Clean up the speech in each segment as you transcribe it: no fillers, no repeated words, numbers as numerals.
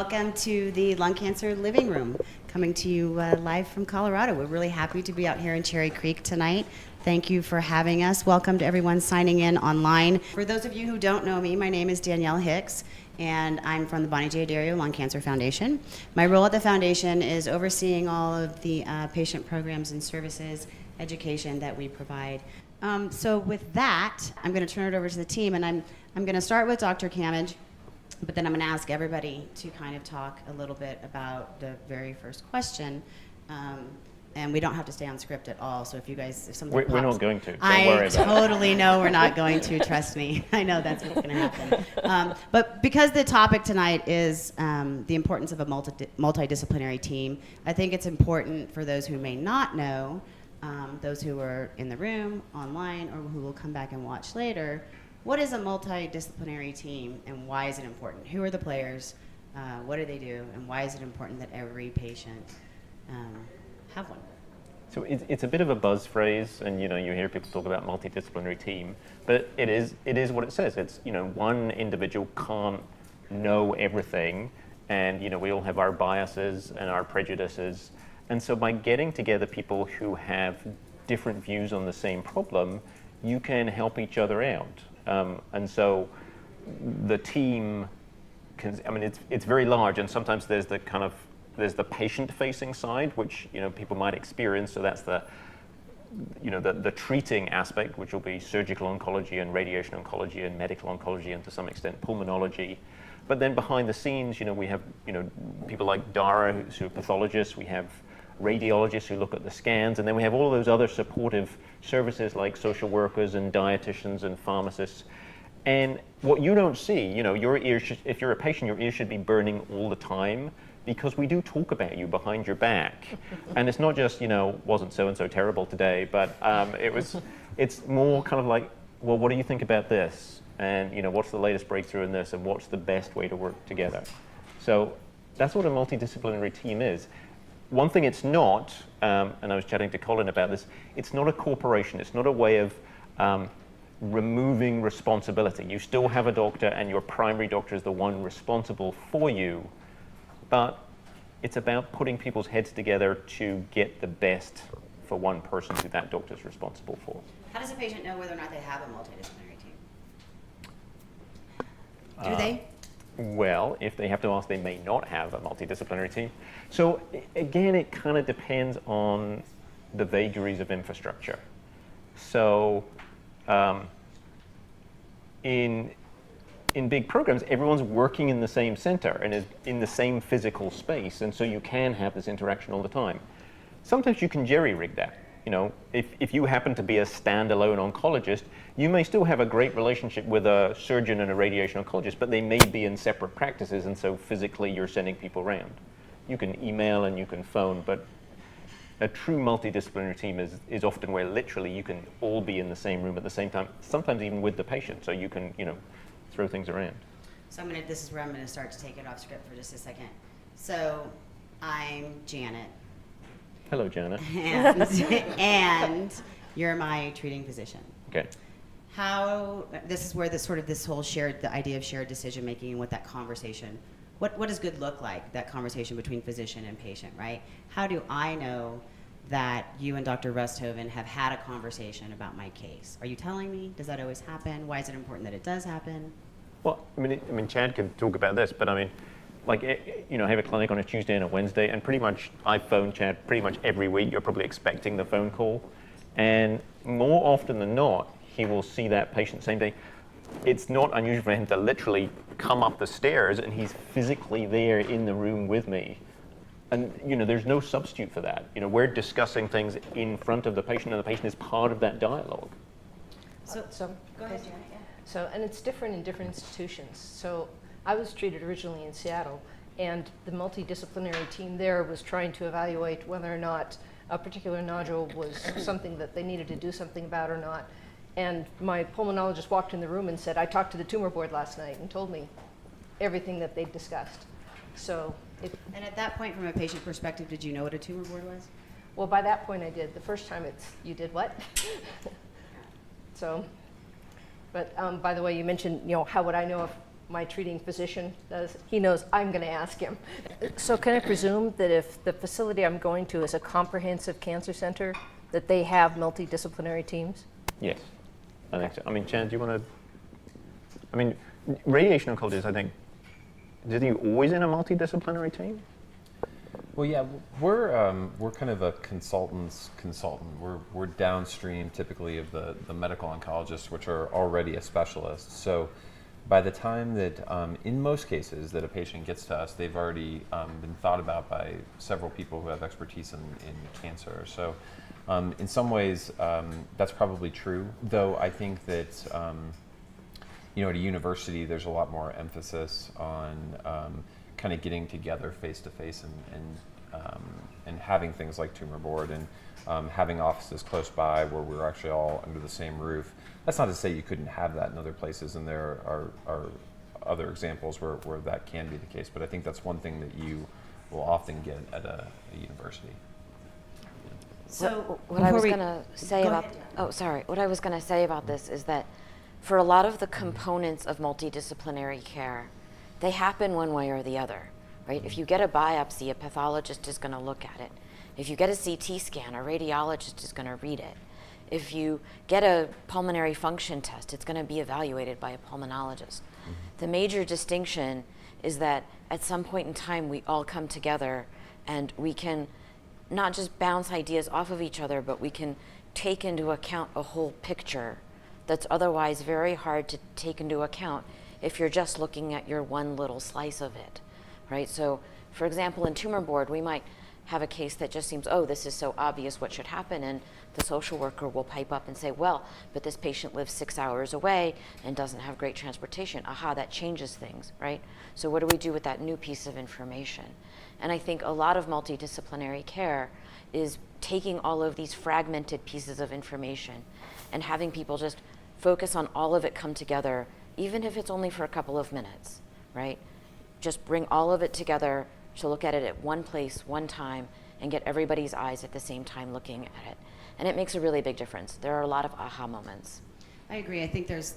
welcome to the Lung Cancer Living Room, coming to you live from Colorado. We're really happy to be out here in Cherry Creek tonight. Thank you for having us. Welcome to everyone signing in online. For those of you who don't know me, my name is Danielle Hicks, and I'm from the Bonnie J. Dario Lung Cancer Foundation. My role at the foundation is overseeing all of the patient programs and services, education that we provide. So with that, I'm going to turn it over to the team, and I'm going to start with Dr. Camage. But then I'm going to ask everybody to kind of talk a little bit about the very first question. And we don't have to stay on script at all. So if you guys, if something we're not going to. Don't worry about totally know we're not going to. Trust me. I know that's what's going to happen. But because the topic tonight is the importance of a multidisciplinary team, I think it's important for those who may not know, those who are in the room, online, or who will come back and watch later. What is a multidisciplinary team, and why is it important? Who are the players? What do they do? And why is it important that every patient have one? So it's a bit of a buzz phrase, and you hear people talk about multidisciplinary team, but it is what it says. It's one individual can't know everything, and we all have our biases and our prejudices, and so by getting together people who have different views on the same problem, you can help each other out. And so the team it's very large, and sometimes there's the patient-facing side, which people might experience. So that's the treating aspect, which will be surgical oncology and radiation oncology and medical oncology, and to some extent pulmonology. But then behind the scenes, we have people like Dara, who are pathologists. We have radiologists who look at the scans, and then we have all those other supportive services like social workers and dietitians and pharmacists. And what you don't see, your ears if you're a patient, your ears should be burning all the time, because we do talk about you behind your back. And it's not just, wasn't so-and-so terrible today, but it's more kind of like, well, what do you think about this? And what's the latest breakthrough in this? And what's the best way to work together? So that's what a multidisciplinary team is. One thing it's not, and I was chatting to Colin about this, it's not a corporation. It's not a way of removing responsibility. You still have a doctor, and your primary doctor is the one responsible for you, but it's about putting people's heads together to get the best for one person who that doctor is responsible for. How does a patient know whether or not they have a multidisciplinary team? Do they? Well, if they have to ask, they may not have a multidisciplinary team. So again, it kind of depends on the vagaries of infrastructure. So in big programs, everyone's working in the same center and is in the same physical space, and so you can have this interaction all the time. Sometimes you can jerry-rig that. If you happen to be a standalone oncologist, you may still have a great relationship with a surgeon and a radiation oncologist, but they may be in separate practices, and so physically you're sending people around. You can email and you can phone, but a true multidisciplinary team is often where literally you can all be in the same room at the same time, sometimes even with the patient, so you can throw things around. So this is where I'm going to start to take it off script for just a second. So I'm Janet. Hello, Janet. And you're my treating physician. Okay. This is where this whole the idea of shared decision making and what that conversation, what does good look like, that conversation between physician and patient, right? How do I know that you and Dr. Rusthoven have had a conversation about my case? Are you telling me? Does that always happen? Why is it important that it does happen? Well, Chad can talk about this, but I have a clinic on a Tuesday and a Wednesday, and pretty much I phone Chad pretty much every week. You're probably expecting the phone call, and more often than not, he will see that patient same day. It's not unusual for him to literally come up the stairs, and he's physically there in the room with me. And there's no substitute for that. We're discussing things in front of the patient, and the patient is part of that dialogue. So Go ahead, Janet. Yeah. So, and it's different in different institutions. So I was treated originally in Seattle, and the multidisciplinary team there was trying to evaluate whether or not a particular nodule was something that they needed to do something about or not. And my pulmonologist walked in the room and said, I talked to the tumor board last night, and told me everything that they'd discussed. So and at that point, from a patient perspective, did you know what a tumor board was? Well, by that point I did. The first time you did what? So, but by the way, you mentioned, how would I know if my treating physician does. He knows I'm going to ask him. So can I presume that if the facility I'm going to is a comprehensive cancer center, that they have multidisciplinary teams? Yes, I think so. I mean, Chan, do you want to? I mean, radiation oncologists, I think, do you think you're always in a multidisciplinary team? Well, yeah, we're kind of a consultant. We're downstream typically of the medical oncologists, which are already a specialist. So by the time that, in most cases, that a patient gets to us, they've already been thought about by several people who have expertise in cancer. So in some ways, that's probably true, though I think that at a university, there's a lot more emphasis on kind of getting together face to face and having things like tumor board and having offices close by where we're actually all under the same roof. That's not to say you couldn't have that in other places, and there are other examples where that can be the case, but I think that's one thing that you will often get at a university. So what I was before we- going to say Go about ahead. what I was going to say about this is that for a lot of the components of multidisciplinary care, they happen one way or the other, right? If you get a biopsy, a pathologist is going to look at it. If you get a CT scan, a radiologist is going to read it. If you get a pulmonary function test, it's going to be evaluated by a pulmonologist. The major distinction is that at some point in time, we all come together and we can not just bounce ideas off of each other, but we can take into account a whole picture that's otherwise very hard to take into account if you're just looking at your one little slice of it, right? So, for example, in tumor board, we might have a case that just seems, oh, this is so obvious what should happen, and the social worker will pipe up and say, well, but this patient lives 6 hours away and doesn't have great transportation. Aha, that changes things, right? So what do we do with that new piece of information? And I think a lot of multidisciplinary care is taking all of these fragmented pieces of information and having people just focus on all of it come together, even if it's only for a couple of minutes, right? Just bring all of it together to look at it at one place, one time, and get everybody's eyes at the same time looking at it. And it makes a really big difference. There are a lot of aha moments. I agree. I think there's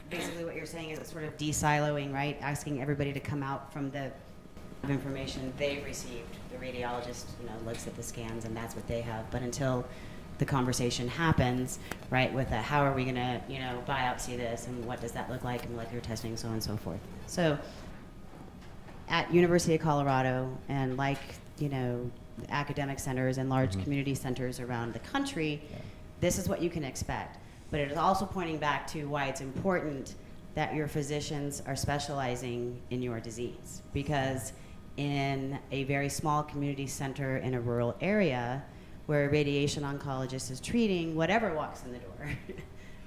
basically what you're saying is it's sort of de-siloing, right? Asking everybody to come out from the information they received. The radiologist, looks at the scans and that's what they have. But until the conversation happens, right, with how are we going to, biopsy this and what does that look like and molecular testing, so on and so forth. So at University of Colorado and academic centers and large community centers around the country, this is what you can expect. But it is also pointing back to why it's important that your physicians are specializing in your disease. Because in a very small community center in a rural area where a radiation oncologist is treating whatever walks in the door,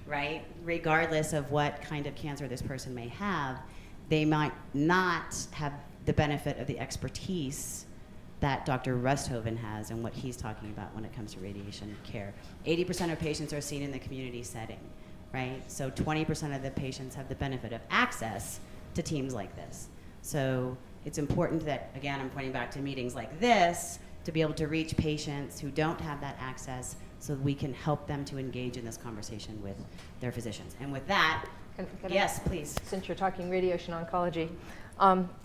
right? Regardless of what kind of cancer this person may have, they might not have the benefit of the expertise that Dr. Rusthoven has and what he's talking about when it comes to radiation care. 80% of patients are seen in the community setting, right? So 20% of the patients have the benefit of access to teams like this. So it's important that, again, I'm pointing back to meetings like this, to be able to reach patients who don't have that access so that we can help them to engage in this conversation with their physicians. And with that, Can yes, please. Since you're talking radiation oncology,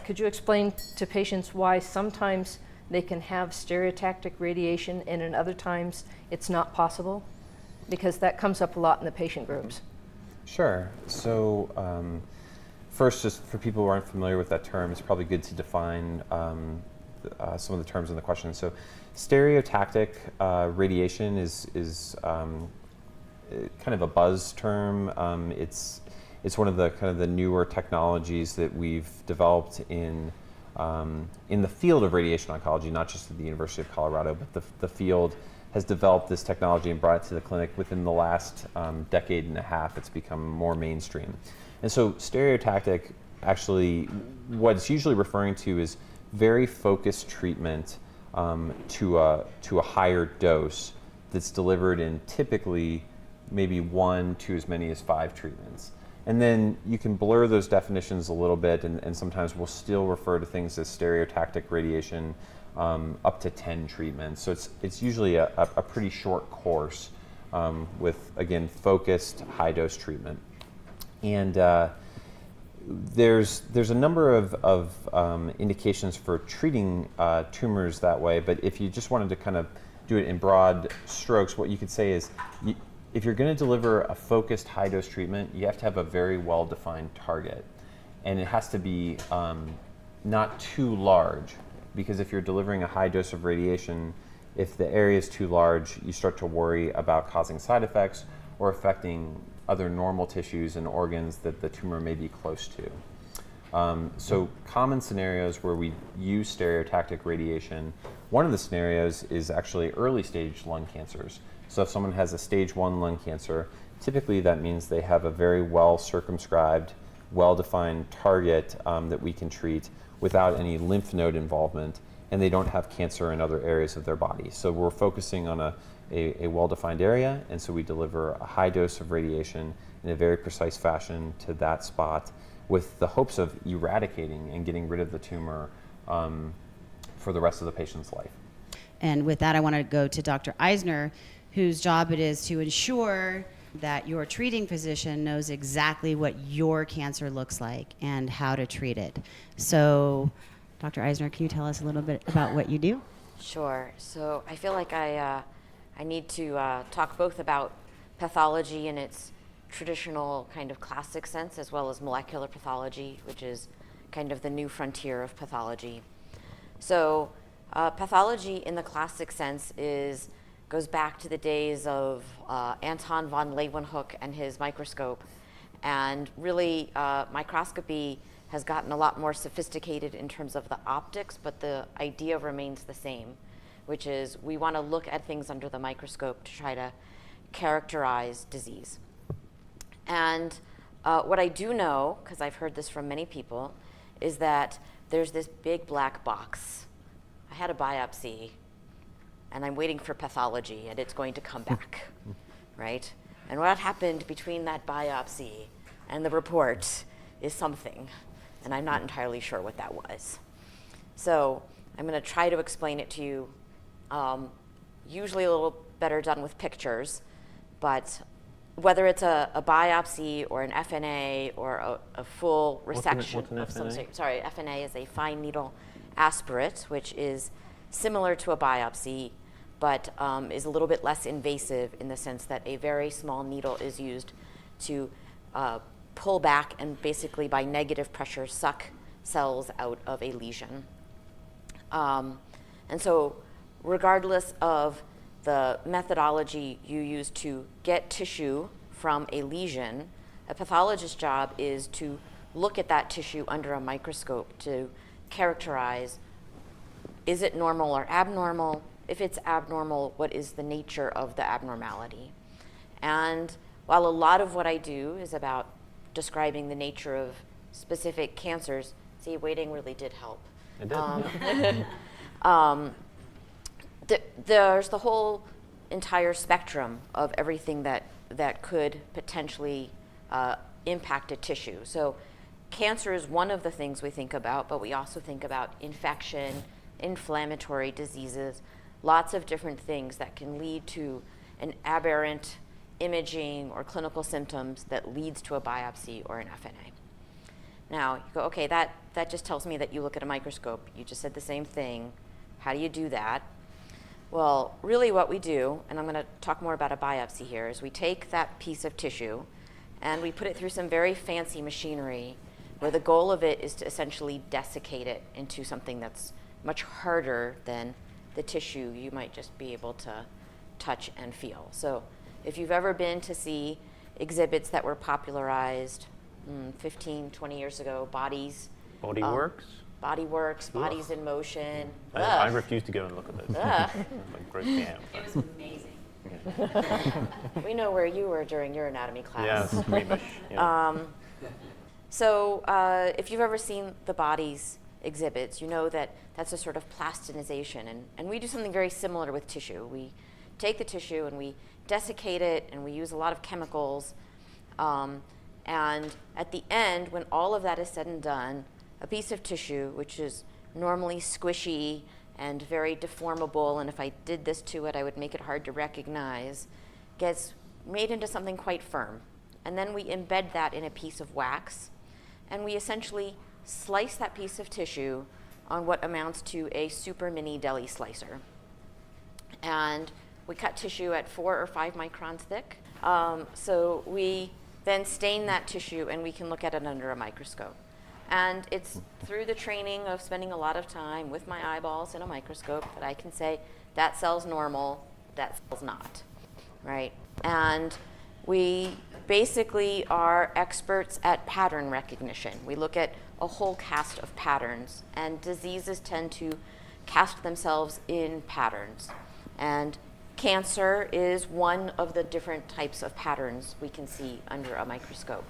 could you explain to patients why sometimes they can have stereotactic radiation and in other times it's not possible? Because that comes up a lot in the patient groups. Sure. So first, just for people who aren't familiar with that term, it's probably good to define some of the terms in the question. So stereotactic radiation is kind of a buzz term. It's one of the kind of the newer technologies that we've developed in the field of radiation oncology, not just at the University of Colorado, but the field has developed this technology and brought it to the clinic within the last decade and a half. It's become more mainstream. And so stereotactic, actually, what it's usually referring to is very focused treatment to a higher dose that's delivered in typically maybe 1 to as many as 5 treatments. And then you can blur those definitions a little bit, and sometimes we'll still refer to things as stereotactic radiation up to 10 treatments. So it's usually a pretty short course with, again, focused high-dose treatment. And there's a number of indications for treating tumors that way, but if you just wanted to kind of do it in broad strokes, what you could say is, if you're going to deliver a focused high-dose treatment, you have to have a very well-defined target, and it has to be not too large, because if you're delivering a high dose of radiation, if the area is too large, you start to worry about causing side effects or affecting other normal tissues and organs that the tumor may be close to. So common scenarios where we use stereotactic radiation, one of the scenarios is actually early stage lung cancers. So if someone has a stage 1 lung cancer, typically that means they have a very well circumscribed, well-defined target that we can treat without any lymph node involvement, and they don't have cancer in other areas of their body. So we're focusing on a well-defined area, and so we deliver a high dose of radiation in a very precise fashion to that spot with the hopes of eradicating and getting rid of the tumor for the rest of the patient's life. And with that, I want to go to Dr. Eisner, whose job it is to ensure that your treating physician knows exactly what your cancer looks like and how to treat it. So, Dr. Eisner, can you tell us a little bit about what you do? Sure. So I feel like I need to talk both about pathology in its traditional kind of classic sense, as well as molecular pathology, which is kind of the new frontier of pathology. So pathology in the classic sense goes back to the days of Anton von Leeuwenhoek and his microscope. And really, microscopy has gotten a lot more sophisticated in terms of the optics, but the idea remains the same, which is we want to look at things under the microscope to try to characterize disease. And what I do know, because I've heard this from many people, is that there's this big black box. I had a biopsy, and I'm waiting for pathology, and it's going to come back, right? And what happened between that biopsy and the report is something, and I'm not entirely sure what that was. So I'm going to try to explain it to you, usually a little better done with pictures, but whether it's a biopsy or an FNA or a full resection what's an of some FNA? sort. Sorry, FNA is a fine needle aspirate, which is similar to a biopsy, but is a little bit less invasive in the sense that a very small needle is used to pull back and basically by negative pressure suck cells out of a lesion. And so regardless of the methodology you use to get tissue from a lesion, a pathologist's job is to look at that tissue under a microscope to characterize, is it normal or abnormal? If it's abnormal, what is the nature of the abnormality? And while a lot of what I do is about describing the nature of specific cancers, see, waiting really did help. It did. There's the whole entire spectrum of everything that could potentially impact a tissue. So cancer is one of the things we think about, but we also think about infection, inflammatory diseases, lots of different things that can lead to an aberrant imaging or clinical symptoms that leads to a biopsy or an FNA. Now, you go, okay, that just tells me that you look at a microscope. You just said the same thing. How do you do that? Well, really what we do, and I'm going to talk more about a biopsy here, is we take that piece of tissue and we put it through some very fancy machinery where the goal of it is to essentially desiccate it into something that's much harder than the tissue you might just be able to touch and feel. So if you've ever been to see exhibits that were popularized 15, 20 years ago, Bodies. Body Works? Body Works, Bodies in Motion. I refuse to go and look at those. Like, gross me out. It was amazing. We know where you were during your anatomy class. Yeah, it's squeamish. Yeah. So if you've ever seen the Bodies exhibits, you know that that's a sort of plastinization. And we do something very similar with tissue. We take the tissue and we desiccate it, and we use a lot of chemicals. And at the end, when all of that is said and done, a piece of tissue, which is normally squishy and very deformable, and if I did this to it, I would make it hard to recognize, gets made into something quite firm. And then we embed that in a piece of wax, and we essentially slice that piece of tissue on what amounts to a super mini deli slicer. And we cut tissue at 4 or 5 microns thick. So we then stain that tissue and we can look at it under a microscope. And it's through the training of spending a lot of time with my eyeballs in a microscope that I can say that cell's normal, that cell's not, right? And we basically are experts at pattern recognition. We look at a whole cast of patterns, and diseases tend to cast themselves in patterns. And cancer is one of the different types of patterns we can see under a microscope.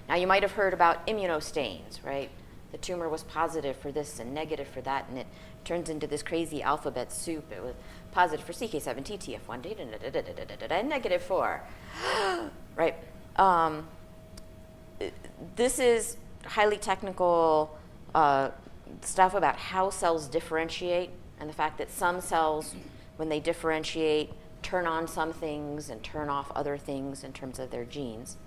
Now, you might have heard about immunostains, right? The tumor was positive for this and negative for that, and it turns into this crazy alphabet soup. It was positive for CK7, TTF1, and negative for, right? This is highly technical stuff about how cells differentiate, and the fact that some cells, when they differentiate, turn on some things and turn off other things in terms of their genes.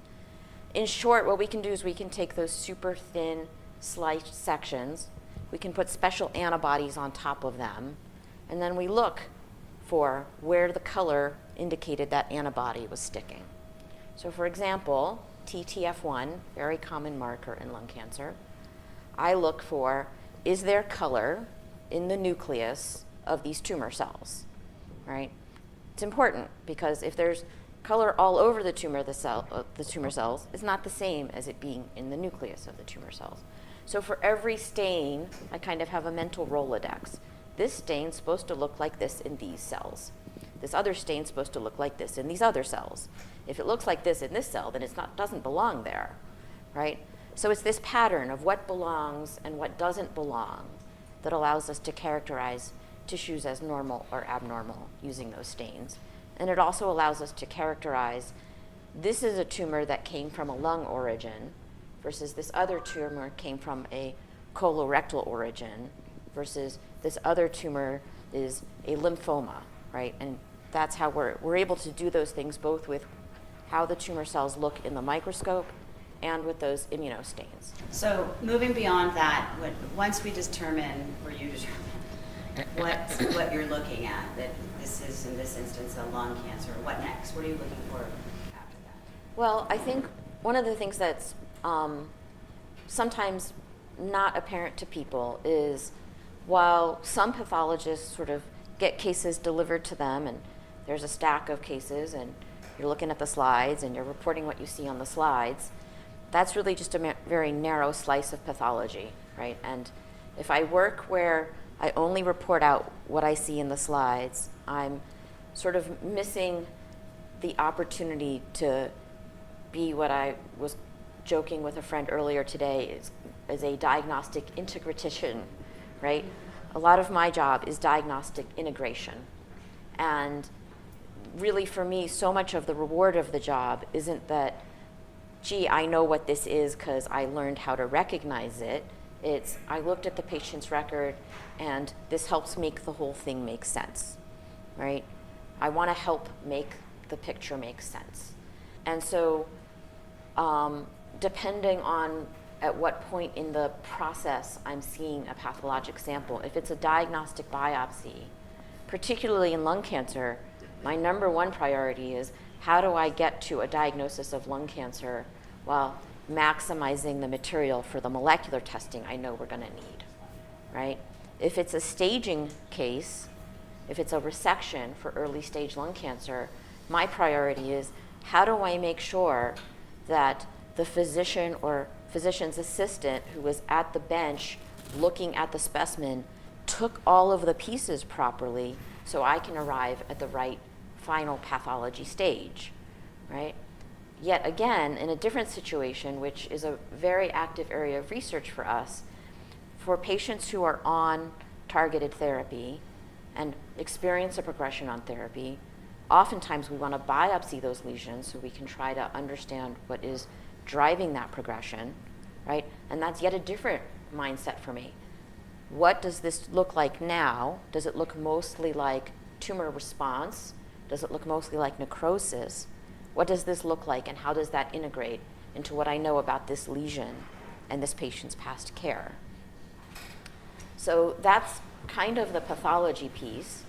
In short, what we can do is we can take those super thin sliced sections, we can put special antibodies on top of them, and then we look for where the color indicated that antibody was sticking. So for example, TTF1, very common marker in lung cancer, I look for, is there color in the nucleus of these tumor cells, right? It's important because if there's color all over the tumor, the tumor cells, is not the same as it being in the nucleus of the tumor cells. So for every stain, I kind of have a mental Rolodex. This stain's supposed to look like this in these cells. This other stain's supposed to look like this in these other cells. If it looks like this in this cell, then it doesn't belong there, right? So it's this pattern of what belongs and what doesn't belong that allows us to characterize tissues as normal or abnormal using those stains. And it also allows us to characterize, this is a tumor that came from a lung origin versus this other tumor came from a colorectal origin versus this other tumor is a lymphoma, right? And that's how we're able to do those things both with how the tumor cells look in the microscope and with those immunostains. So moving beyond that, once we determine, or you determine, what you're looking at, that this is, in this instance, a lung cancer, what next? What are you looking for after that? Well, I think one of the things that's sometimes not apparent to people is while some pathologists sort of get cases delivered to them and there's a stack of cases and you're looking at the slides and you're reporting what you see on the slides, that's really just a very narrow slice of pathology, right? And if I work where I only report out what I see in the slides, I'm sort of missing the opportunity to be what I was joking with a friend earlier today is a diagnostic integratician, right? A lot of my job is diagnostic integration. And really for me, so much of the reward of the job isn't that, gee, I know what this is because I learned how to recognize it. It's, I looked at the patient's record and this helps make the whole thing make sense, right? I want to help make the picture make sense. And so depending on at what point in the process I'm seeing a pathologic sample, if it's a diagnostic biopsy, particularly in lung cancer, my number one priority is how do I get to a diagnosis of lung cancer while maximizing the material for the molecular testing I know we're going to need, right? If it's a staging case, if it's a resection for early stage lung cancer, my priority is how do I make sure that the physician or physician's assistant who was at the bench looking at the specimen took all of the pieces properly so I can arrive at the right final pathology stage, right? Yet again, in a different situation, which is a very active area of research for us, for patients who are on targeted therapy and experience a progression on therapy, oftentimes we want to biopsy those lesions so we can try to understand what is driving that progression, right? And that's yet a different mindset for me. What does this look like now? Does it look mostly like tumor response? Does it look mostly like necrosis? What does this look like and how does that integrate into what I know about this lesion and this patient's past care. So that's kind of the pathology piece.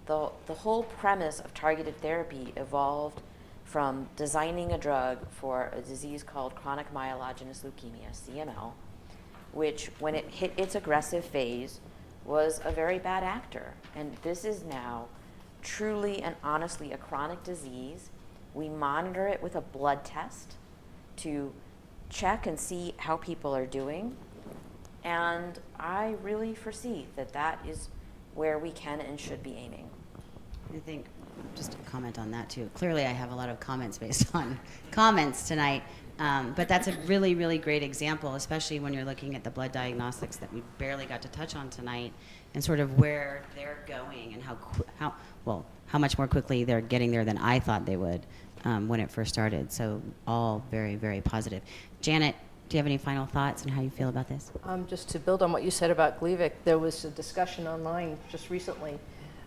The whole premise of targeted therapy evolved from designing a drug for a disease called chronic myelogenous leukemia, CML, which when it hit its aggressive phase was a very bad actor. And this is now truly and honestly a chronic disease. We monitor it with a blood test to check and see how people are doing. And I really foresee that that is where we can and should be aiming. I think, just to comment on that too, clearly I have a lot of comments based on comments tonight, but that's a really, really great example, especially when you're looking at the blood diagnostics that we barely got to touch on tonight, and sort of where they're going and how much more quickly they're getting there than I thought they would when it first started. So all very, very positive. Janet, do you have any final thoughts on how you feel about this? Just to build on what you said about Gleevec, there was a discussion online just recently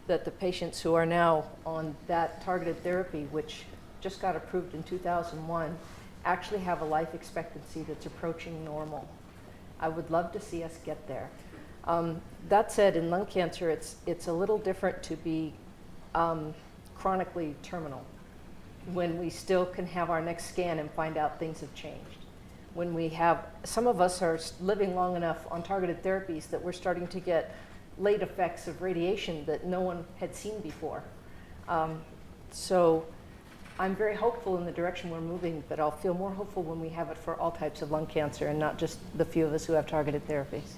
that the patients who are now on that targeted therapy, which just got approved in 2001, actually have a life expectancy that's approaching normal. I would love to see us get there. That said, in lung cancer, it's a little different to be chronically terminal, when we still can have our next scan and find out things have changed. When we have, some of us are living long enough on targeted therapies that we're starting to get late effects of radiation that no one had seen before. So I'm very hopeful in the direction we're moving, but I'll feel more hopeful when we have it for all types of lung cancer and not just the few of us who have targeted therapies.